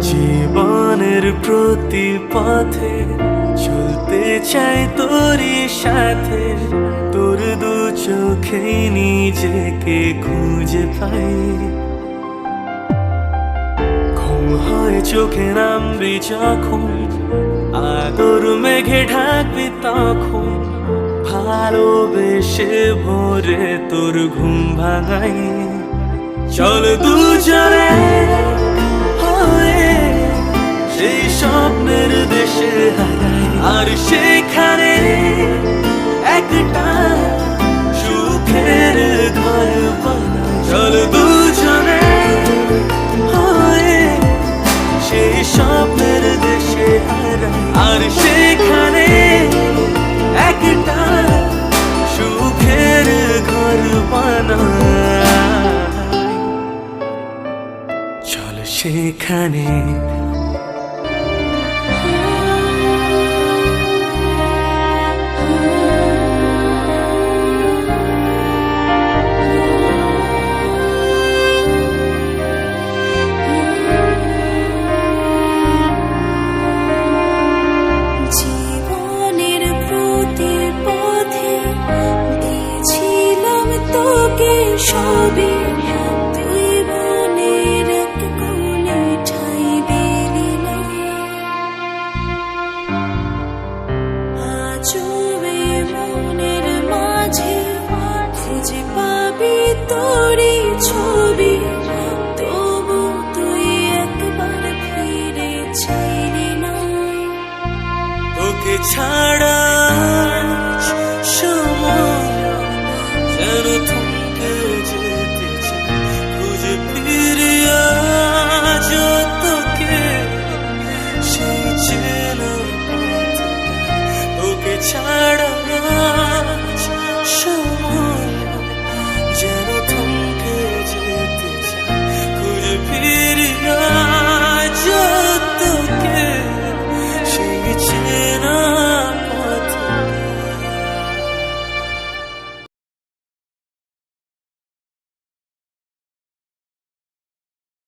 জীবনের প্রতি পথে চলতে চাই তোরই সাথে, তোর দু চোখে নিজেকে খুঁজে পাই। ঘুম হয় চোখে নামবি যখন, আদর মেঘে ঢাকবি তখন, ভালোবেসে ভোরে তোর ঘুম ভাঙাই। চল দুজনে হয়ে সেই স্বপ্নের দেশে হারাই, আর সেখানে একটা সুখের ঘর বানাই। চল দুজনে হয়ে সেই স্বপ্নের দেশে হারাই, আর সেখানে একটা সুখের ঘর বানাই। চল সেখানে সবই তুই মনের এক কোণে ঠাঁই দিলি না। আজও মনের মাঝে খুঁজে পাবি তোরই ছবি, তবু তুই একবার ফিরে চাইলি না। তোকে ছাড়া সময় যেন